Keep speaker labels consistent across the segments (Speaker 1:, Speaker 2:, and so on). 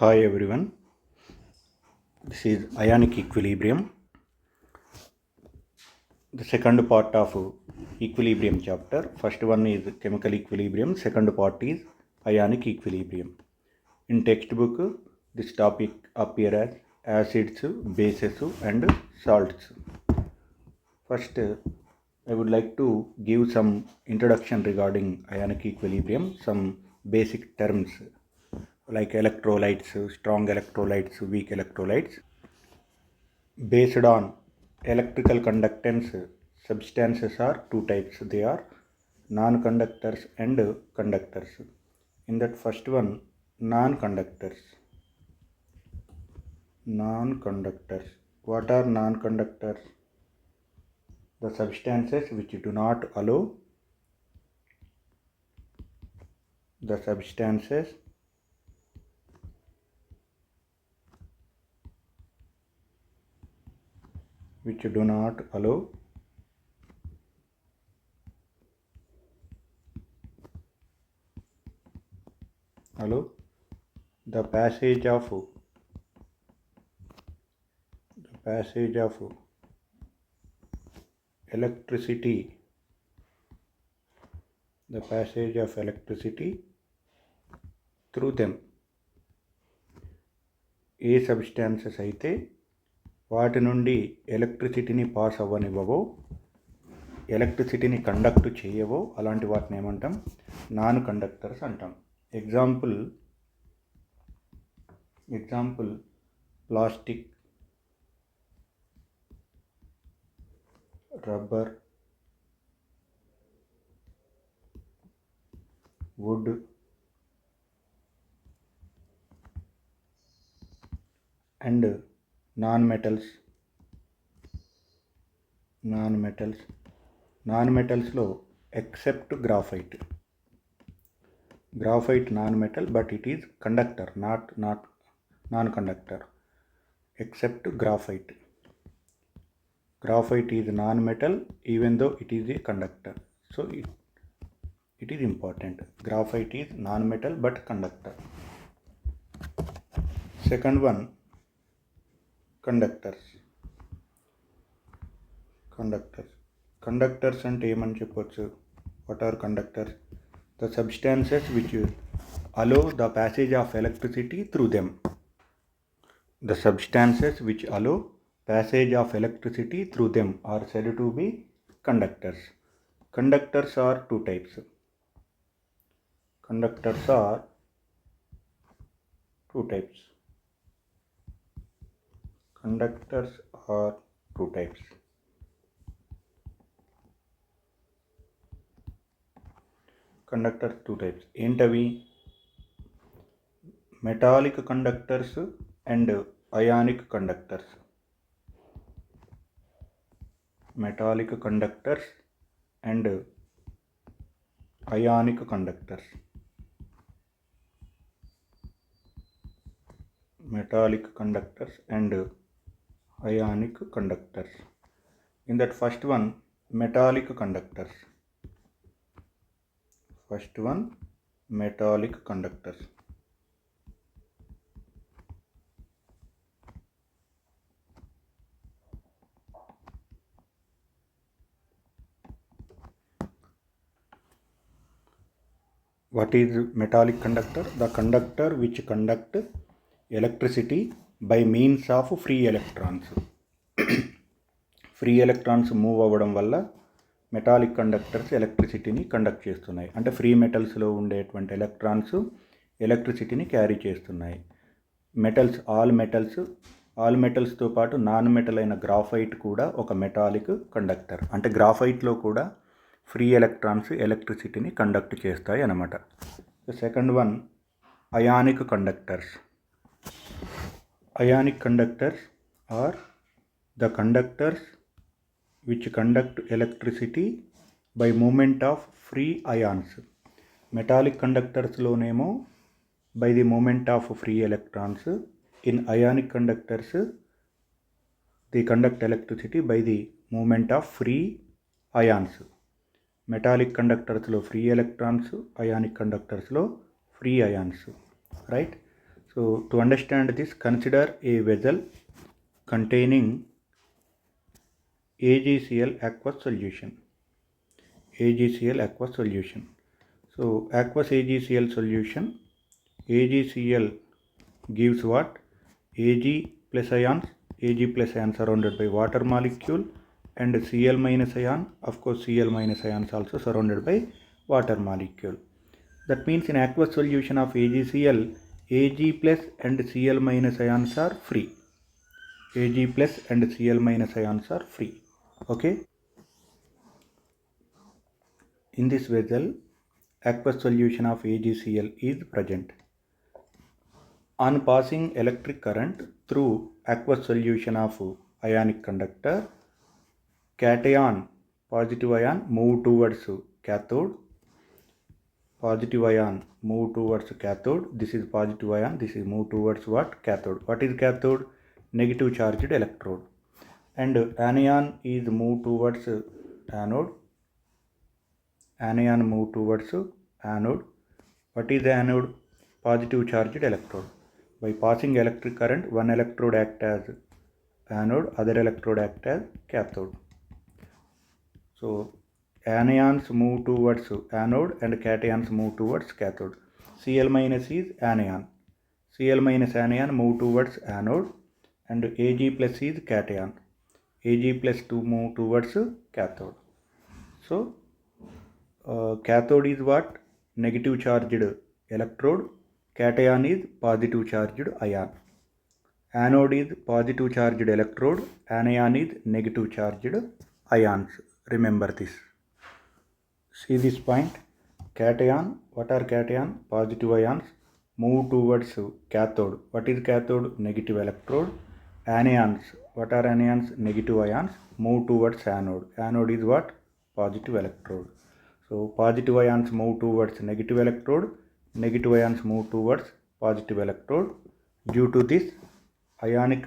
Speaker 1: Hi everyone, this is ionic equilibrium, the second part of equilibrium chapter. First one is chemical equilibrium, second part is ionic equilibrium. In textbook, this topic appear as acids, bases and salts. First, I would like to give some introduction regarding ionic equilibrium, some basic terms like electrolytes, strong electrolytes, weak electrolytes. Based on electrical conductance, substances are two types. They are non-conductors and conductors. In that first one, non-conductors. Non-conductors. What are non-conductors? The substances which do not allow the substances which do not allow the passage of electricity through them. A substances అయితే వాటి నుండి ఎలక్ట్రిసిటీని pass అవ్వనివ్వవో, ఎలక్ట్రిసిటీని conduct చేయవో అలాంటి వాటిని ఏమంటాం? Non conductors అంటాం. Example plastic, rubber, wood, and non మెటల్స్లో except graphite non metal but it is conductor, not non conductor. Except graphite is non metal even though it is a conductor. So it is important. Graphite is non-metal but conductor. Second one, conductors అంటే ఏమని చెప్పొచ్చు? What are conductors? The substances which allow the passage of electricity through them. The substances which allow passage of electricity through them are said to be conductors. Conductors are two types. Conductors are two types. ఏంటవి? Metallic conductors and ionic conductors. Metallic conductors and ionic conductors. Metallic conductors and ionic conductors. In that first one, metallic conductors. What is metallic conductor? The conductor which conduct electricity by means of free electrons. Free electrons move అవ్వడం వల్ల metallic conductors ఎలక్ట్రిసిటీని conduct చేస్తున్నాయి. అంటే free మెటల్స్లో ఉండేటువంటి electrons ఎలక్ట్రిసిటీని carry చేస్తున్నాయి. All మెటల్స్తో పాటు non metal అయిన graphite కూడా ఒక మెటాలిక్ కండక్టర్. అంటే గ్రాఫైట్లో కూడా ఫ్రీ ఎలక్ట్రాన్స్ ఎలక్ట్రిసిటీని కండక్ట్ చేస్తాయి అన్నమాట. Second one, ionic conductors. Ionic conductors are the conductors which conduct electricity by movement of free ions. Metallic conductors లోనేమో by the movement of free electrons. In ionic conductors they conduct electricity by the movement of free ions. Metallic conductors లో free electrons, ionic conductors లో free ions, right? So to understand this, consider a vessel containing AgCl aqueous solution. AgCl aqueous solution. So aqueous AgCl solution, AgCl gives what? Ag plus ions. Ag plus ions surrounded by water molecule, and Cl minus ion, of course Cl minus ions also surrounded by water molecule. That means in aqueous solution of AgCl, Ag plus and Cl minus ions are free. Ag plus and Cl minus ions are free. Okay. In this vessel, aqueous solution of AgCl is present. On passing electric current through aqueous solution of ionic conductor, cation, positive ion, move towards cathode. Positive ion move towards cathode. This is positive ion. This is move towards what? Cathode. What is cathode? Negative charged electrode. And anion is move towards anode. Anion move towards anode. What is the anode? Positive charged electrode. By passing electric current, one electrode acts as anode, other electrode acts as cathode. So anions move towards anode and cations move towards cathode. Cl minus is anion. Cl minus anion move towards anode, and Ag plus is cation. Ag plus 2 move towards cathode. So cathode is what? Negative charged electrode. Cation is positive charged ion. Anode is positive charged electrode. Anion is negative charged ions. Remember this. See this point. Cation. What are cation? Positive ions move towards cathode. What is cathode? Negative electrode. Anions. What are anions? Negative ions move towards anode. Anode is what? Positive electrode. So positive ions move towards negative electrode. Negative ions move towards positive electrode. Due to this, ionic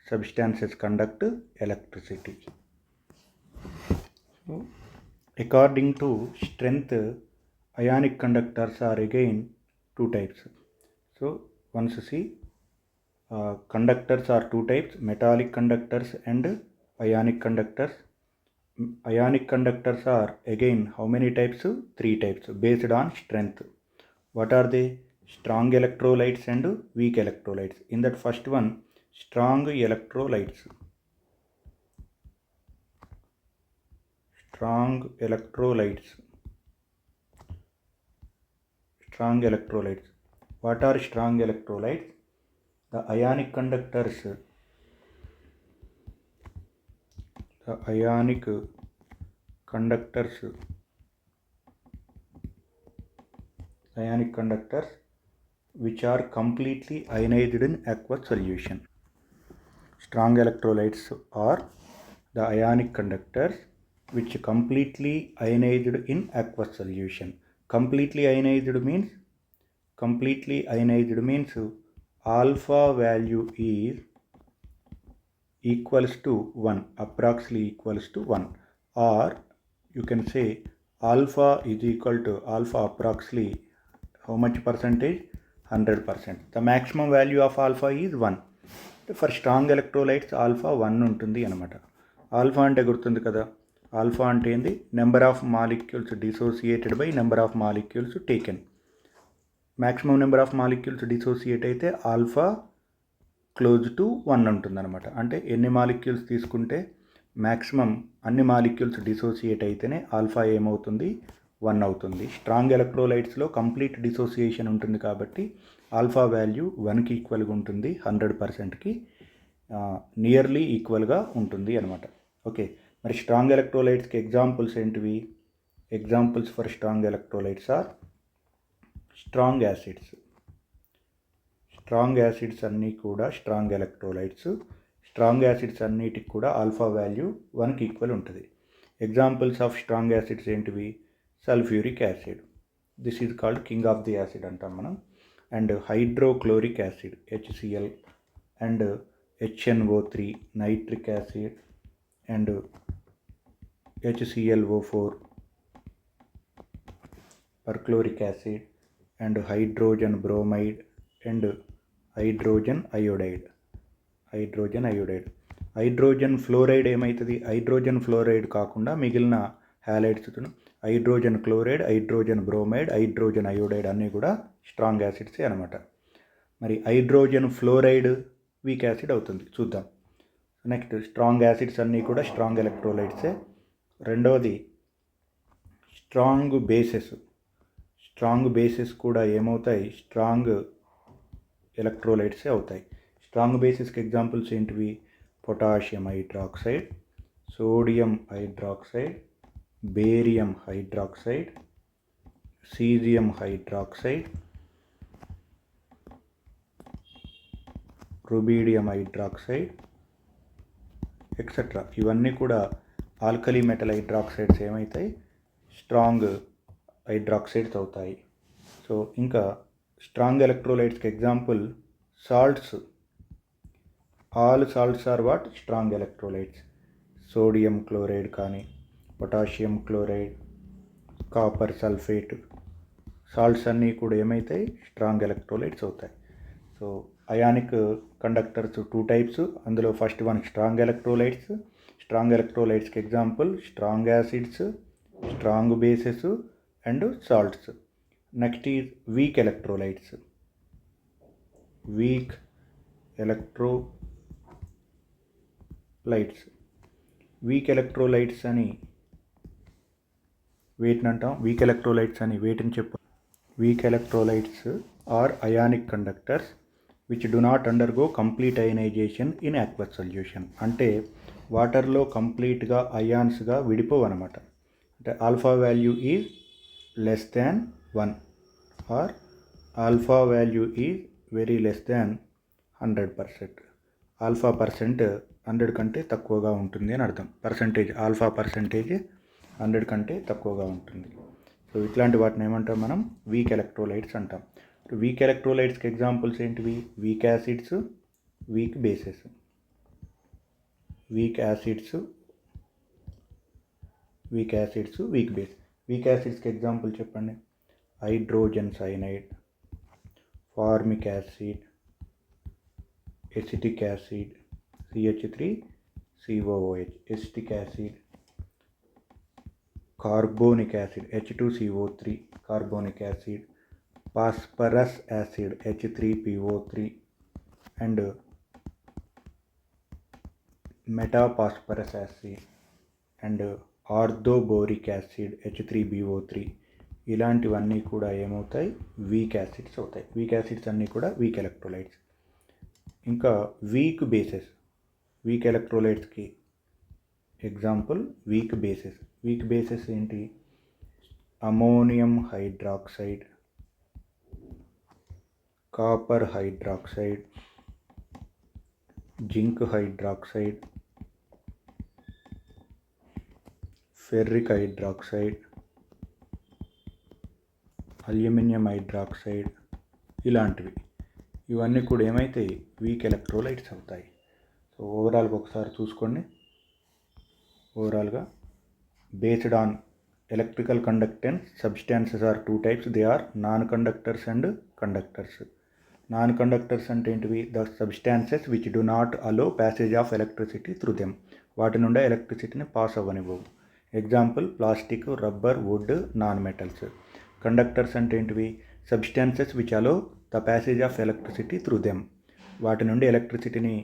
Speaker 1: substances conduct electricity. So, according to strength, ionic conductors are again two types. So once see, conductors are two types: metallic conductors and ionic conductors. Ionic conductors are again how many types? Three types based on strength. What are they? Strong electrolytes and weak electrolytes. In that first one, strong electrolytes. Strong electrolytes. Strong electrolytes. What are strong electrolytes? The ionic conductors. The ionic conductors. Ionic conductors which are completely ionized in aqueous solution. Strong electrolytes are the ionic conductors which completely ionized in aqueous solution. Completely ionized means alpha value is equals to 1, approximately equals to 1, or you can say alpha is equal to alpha approximately how much percentage? 100%. The maximum value of alpha is 1. For strong electrolytes alpha 1 ఉంటుంది అనమాట. Alpha అంటే గుర్తుంది కదా, alpha అంటే ఏంది? Number of molecules dissociated by number of molecules taken. Maximum number of molecules dissociate అయితే alpha close to 1 ఉంటుంది అనమాట. అంటే ఎన్ని మాలిక్యూల్స్ తీసుకుంటే మ్యాక్సిమం అన్ని మాలిక్యూల్స్ డిసోసియేట్ అయితేనే ఆల్ఫా ఏమవుతుంది? 1 అవుతుంది. స్ట్రాంగ్ ఎలక్ట్రోలైట్స్లో కంప్లీట్ డిసోసియేషన్ ఉంటుంది కాబట్టి ఆల్ఫా వాల్యూ 1కి ఈక్వల్గా ఉంటుంది, 100%కి నియర్లీ ఈక్వల్గా ఉంటుంది అనమాట. ఓకే, మరి స్ట్రాంగ్ ఎలక్ట్రోలైట్స్కి ఎగ్జాంపుల్స్ ఏంటివి? Examples for strong electrolytes are strong acids. Strong acids అన్నీ కూడా స్ట్రాంగ్ ఎలక్ట్రోలైట్స్. స్ట్రాంగ్ యాసిడ్స్ అన్నిటికి కూడా ఆల్ఫా వాల్యూ 1కి ఈక్వల్ ఉంటుంది. ఎగ్జాంపుల్స్ ఆఫ్ స్ట్రాంగ్ యాసిడ్స్ ఏంటివి? Sulphuric acid, this is called king of the acid అంటాం మనం. And hydrochloric acid HCl, and HNO3, nitric acid, and HClO4, perchloric acid, and hydrogen bromide, and hydrogen iodide. Hydrogen fluoride ఏమవుతుంది? Hydrogen fluoride కాకుండా మిగిలిన హ్యాలైడ్స్ను hydrogen chloride, hydrogen bromide, hydrogen iodide అన్నీ కూడా strong యాసిడ్సే అనమాట. మరి హైడ్రోజన్ ఫ్లోరైడ్ వీక్ యాసిడ్ అవుతుంది. చూద్దాం. నెక్స్ట్ స్ట్రాంగ్ యాసిడ్స్ అన్నీ కూడా స్ట్రాంగ్ ఎలక్ట్రోలైట్సే. రెండవది స్ట్రాంగ్ బేసెస్ కూడా ఏమవుతాయి? స్ట్రాంగ్ ఎలక్ట్రోలైట్సే అవుతాయి. స్ట్రాంగ్ బేసిస్కి ఎగ్జాంపుల్స్ ఏంటివి? Potassium hydroxide, sodium hydroxide, barium hydroxide, caesium hydroxide, rubidium hydroxide etcetera. ఇవన్నీ కూడా ఆల్కలీ మెటల్ హైడ్రాక్సైడ్స్ ఏమవుతాయి? స్ట్రాంగ్ హైడ్రాక్సైడ్స్ అవుతాయి. సో ఇంకా స్ట్రాంగ్ ఎలక్ట్రోలైట్స్కి example salts. All salts are what? Strong electrolytes. Sodium chloride కానీ, potassium chloride, copper sulphate, salts అన్నీ కూడా ఏమవుతాయి? స్ట్రాంగ్ ఎలక్ట్రోలైట్స్ అవుతాయి. So ionic conductors 2 types. అందులో first one strong electrolytes. Strong ఎలక్ట్రోలైట్స్కి example strong acids, strong bases and salts. Next is weak electrolytes. Weak electrolytes అని వేటిని అంటాం? వేటిని చెప్పు? Weak electrolytes are ionic conductors which do not undergo complete ionisation in aqueous solution. అంటే వాటర్లో కంప్లీట్గా అయాన్స్గా విడిపోవన్నమాట. అంటే alpha value is less than 1 or alpha value is very less than 100%. Alpha percent 100 కంటే తక్కువగా ఉంటుంది అని అర్థం. ఆల్ఫా పర్సెంటేజ్ 100 కంటే తక్కువగా ఉంటుంది. సో ఇట్లాంటి వాటిని ఏమంటాం మనం? వీక్ ఎలక్ట్రోలైట్స్ అంటాం. వీక్ ఎలక్ట్రోలైట్స్కి ఎగ్జాంపుల్స్ ఏంటివి? Weak acids, weak bases. Weak base. Weak యాసిడ్స్కి ఎగ్జాంపుల్ చెప్పండి. Hydrogen cyanide, formic acid, acetic acid CH3COOH, acetic acid, carbonic acid H2CO3, carbonic acid, phosphorus acid H3PO3 and metaphosphorus acid and orthoboric acid H3BO3. ఇలాంటివన్నీ కూడా ఏమవుతాయి? Weak acids అవుతాయి. Weak acids అన్నీ కూడా weak electrolytes. ఇంకా weak ఎలక్ట్రోలైట్స్కి example weak bases ఏంటి? Ammonium hydroxide, copper hydroxide, zinc hydroxide, ferric hydroxide, aluminium hydroxide ఇలాంటివి. ఇవన్నీ కూడా ఏమైతాయి? వీక్ ఎలక్ట్రోలైట్స్ అవుతాయి. సో ఓవరాల్గా ఒకసారి చూసుకోండి. ఓవరాల్గా based on electrical conductance, substances are 2 types. They are non-conductors and conductors. Non-conductors అంటే ఏంటివి? The substances which do not allow passage of electricity through them. వాటి నుండి ఎలక్ట్రిసిటీని పాస్ అవ్వనివ్వవు. Example plastic, rubber, wood, non metals. Conductors అంటే ఏంటివి? Substances which allow the passage of electricity through them. వాటి నుండి ఎలక్ట్రిసిటీని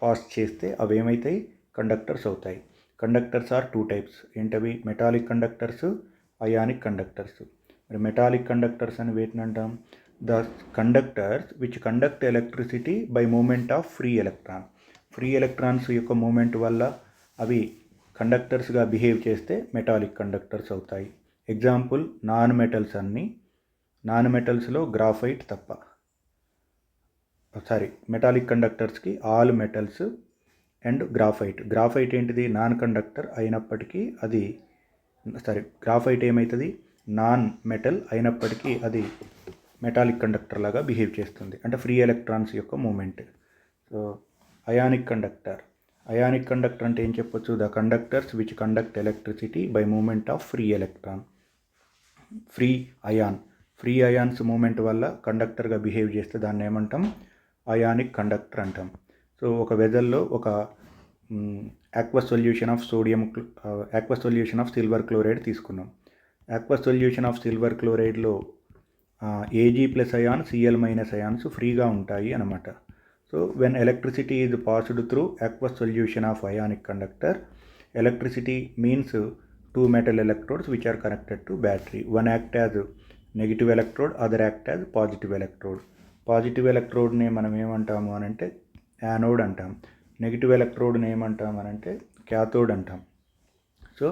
Speaker 1: పాస్ చేస్తే అవి ఏమవుతాయి? కండక్టర్స్ అవుతాయి. Conductors are 2 types. ఏంటవి? Metallic conductors, ionic conductors. మరి మెటాలిక్ కండక్టర్స్ అని వేటిని అంటాం? The conductors which conduct electricity by movement of free electrons యొక్క మూమెంట్ వల్ల అవి కండక్టర్స్గా బిహేవ్ చేస్తే మెటాలిక్ కండక్టర్స్ అవుతాయి. ఎగ్జాంపుల్ నాన్ మెటల్స్లో గ్రాఫైట్ తప్ప. మెటాలిక్ కండక్టర్స్కి ఆల్ మెటల్స్ అండ్ గ్రాఫైట్ ఏంటిది? నాన్ కండక్టర్ అయినప్పటికీ గ్రాఫైట్ ఏమవుతుంది? నాన్ మెటల్ అయినప్పటికీ అది మెటాలిక్ కండక్టర్ లాగా బిహేవ్ చేస్తుంది. అంటే ఫ్రీ ఎలక్ట్రాన్స్ యొక్క మూమెంట్. సో అయానిక్ కండక్టర్ అంటే ఏం చెప్పొచ్చు? The conductors which conduct electricity by movement of free free ions movement వల్ల కండక్టర్గా బిహేవ్ చేస్తే దాన్ని ఏమంటాం, అయానిక్ కండక్టర్ అంటాం. సో ఒక వెజల్లో ఒక aqueous solution of silver chloride తీసుకున్నాం. aqueous solution of silver chlorideలో Ag plus ion Cl minus ions ఫ్రీగా ఉంటాయి అన్నమాట. So when electricity is passed through aqueous solution of ionic conductor, electricity means two metal electrodes which are connected to battery. One act as negative electrode, other act as positive electrode. Positive ఎలక్ట్రోడ్ని మనం ఏమంటాము అని అంటే anode అంటాం. Negative ఎలక్ట్రోడ్ని ఏమంటాం అని అంటే cathode అంటాం. So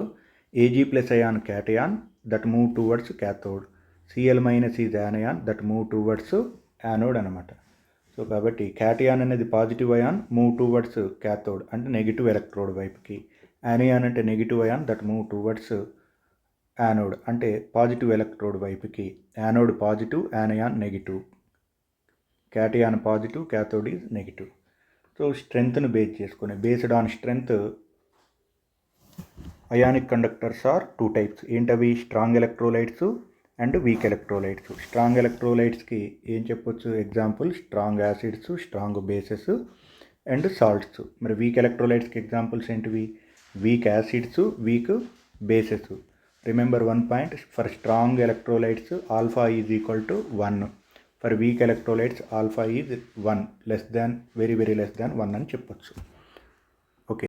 Speaker 1: Ag plus ion cation that move towards cathode, Cl minus is anion that move towards anode అనమాట. సో కాబట్టి క్యాటయాన్ అనేది positive ion move towards cathode అంటే నెగిటివ్ ఎలక్ట్రోడ్ వైపుకి, యానయాన్ అంటే negative ion that move towards anode అంటే positive electrode వైపుకి. Anode positive, anion negative, cation positive, cathode is negative. So స్ట్రెంగ్త్ను based on strength ionic conductors are two types. ఏంటవి, strong electrolytes and weak electrolytes. Strong ఎలక్ట్రోలైట్స్కి ఏం చెప్పొచ్చు, example strong acids, strong bases and salts. మరి week ఎలక్ట్రోలైట్స్కి examples ఏంటివి, weak acids, weak bases. Remember one point, for strong electrolytes alpha is equal to 1. For week electrolytes alpha is 1 less than, very very less than 1 అని చెప్పొచ్చు. Okay.